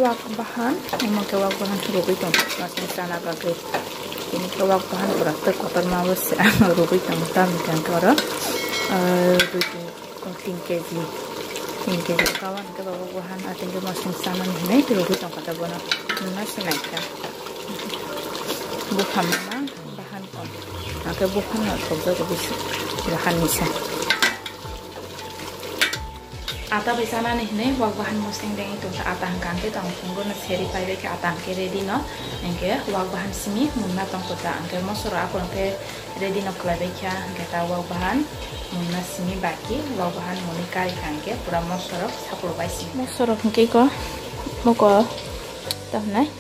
Wak bahan, memang ke wak bahan rugi tong masih sana bagai ini ke wak bahan berarti kotor mawes rugi tong tam kan kora 3 kg kawan ke wak bahan ating ke masih sana nih rugi tong kata bona masih naik kan bukan mana bahan kon ke bukan atau bisa bahan bisa ata bisana nih wak bahan mosteng deng itu ata hangkang ke tong tunggu na seri pai ke ata ke ready no engke wak bahan simi munna tong kota engke mosora aku engke ready no klabe kya engke ta wak bahan munna simi baki wak bahan muni kari kangke pura mosora sapur bai simi mosora engke ko moko tamnai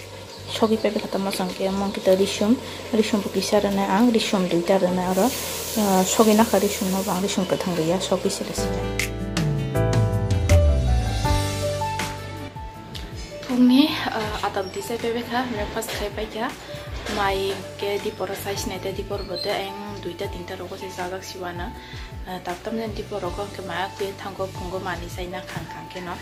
shogi pepe kata mosang ke mong kita rishum bukisar na ang rishum duita na aro shogi na rishum no bang rishum katang ya shogi sedes Pungni atap disa bebek ha breakfast khai pai kya mai ke dipor size nete dipor bote eng 2-3 rogo se sagak siwana taptam nen dipor rogo ke ma ke thango phungo mani saina khang ke no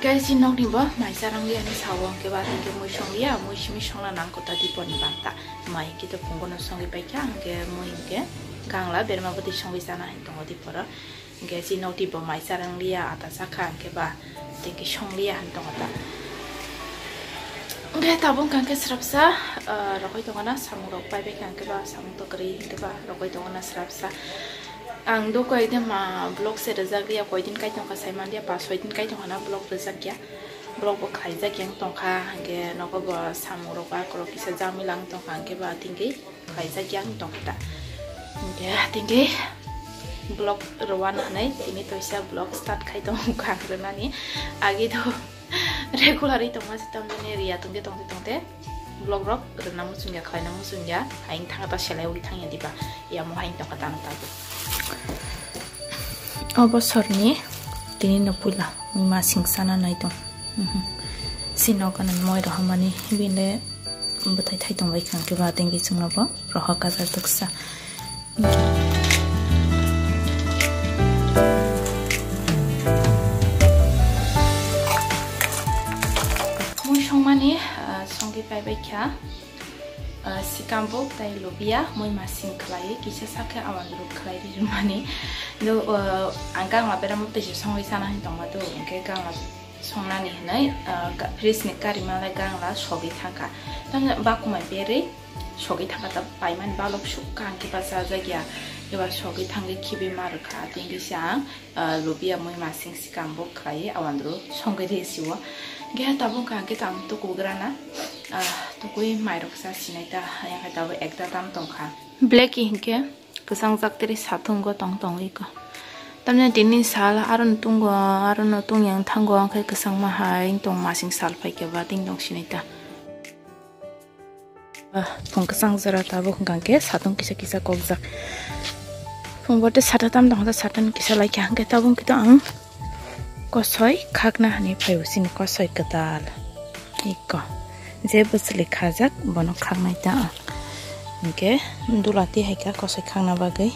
ke sinok nimba mai sarang li ani sawong ke ba ke moi songya moi simi songna nang kota dipor ni banta mai ke to phungo no songi pai kya ke moi ke gangla berma boti songi sana hintongo dipor ke sinok dipo mai sarang lia ata sakha ke ba tinggi songlia hantong ata nggak tabung kangke serapsa rokoi tongana samung rok pai be kangke ba samung to kri ke ba rokoi tongana serapsa ang do koi de ma blog se rezak dia koi din kai tong ka sai man dia pa soi din kai tongana blog rezak ya blog bo khai jak yang tong kha ge noko ba samung rok ba kro kisa jamilang tong kangke ba tinggi khai jak yang tong ta ya tinggi blog rawan nai ini to sia blog start kai tong kang nani agi to regularly tong masih tong ni ria tong te blog rok rena musun ya khai na musun ya aing thang ta selai wi thang ya diba ya mo hain tong katang ta obosor ni tini no pula ma sing sana nai tong sino kan moi ro hamani bile batai thai tong bai kang ke ba tengi chungna ba roha ka sa tuksa mani songi pai bai kya sikambo tai lobia moi masing klai kisa sakhe awan ru klai ri mani do angkang la beram pe songi sana hin tong ma do ke gang la songna ni nai pris ni kari mala gang la sogi thaka tam ba ku mai bere sogi thaka ta pai man balok shukkan ki pasa jagya ewa sogi thangi khibi mar kha tingi sa lobia moi masing sikambo klai awan ru songi ri siwa Gaya tabung kangke tam tu kugrana, tu kui mairok sa sinaita yang kata we ekta tam tongka. Black ingke kesang zakteri satung go tong iko. Tamnya dini sal aron tung yang tanggo angke kesang mahai tong masing sal pai ke bating tong sinaita. Tong kesang zara tabung kangke satung kisa kogzak. Pung bote sata tam tong satan kisa lai kangke tabung kita ang. Kosoi khakna hani phayosin kosoi kadal iko je busli khajak bono khaknai ta inke dulati haika kosoi khakna bagai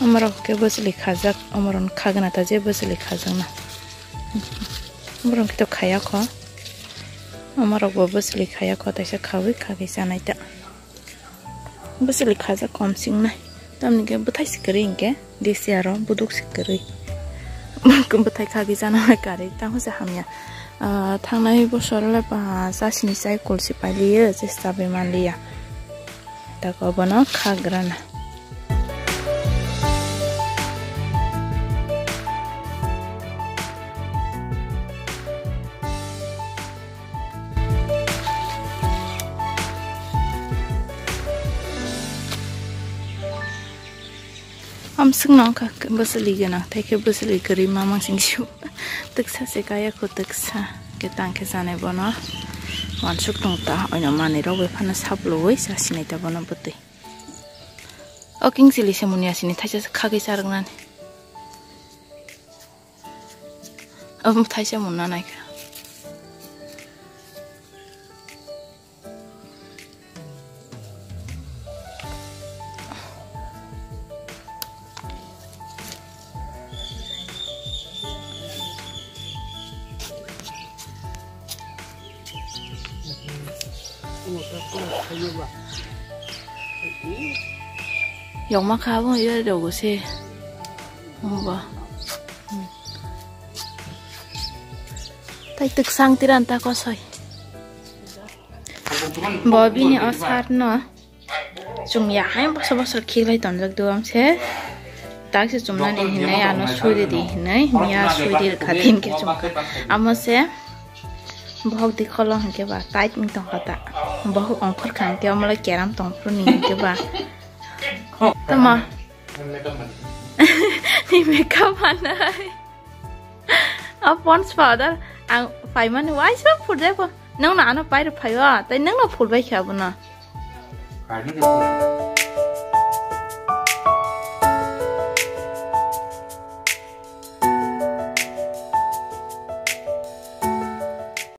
amaro ke busli khajak amaron khagna ta je busli khajana amaron kito khaya ko amaro bo busli khaya ko ta se khawi khagi sanai ta busli khajak kom sing na tamni ke buthai sikri inke desiaro buduk sikri kum buthai khagi jana mai kare ta hose hamya thangnai bosor le pa sasini sai kulsi paliye chesta be manliya ta ko bono khagrana Amsung nong ka basali gana take basali kari mamang sing shu teksa se kaya ko teksa ke tangke sane bono wansuk tong ta oina mani ro we phana sablo we sa sinai ta bono butai oking sili se munia sini thaja khagi sarang nan thaja munna nai ka Yung makabong iya daw kasi. Ano ba? Tay tiksang tiran ta ko soy. Bobby ni asar no. Chung ya hay basa khilai ton lag duam se. Tak se chumna ni hinai ano suri di hinai mia suri khatin ke chum. Amo se bahuk di kholong ke ba tait mi tong kata. Bahuk ongkhor khang ke amla keram tong pro ni ke ba. Tama. Ni makeup mana? Pond's powder ang phai man why so phur dai ko nang na ano pai ro phai wa tai nang no phur bai kha bu na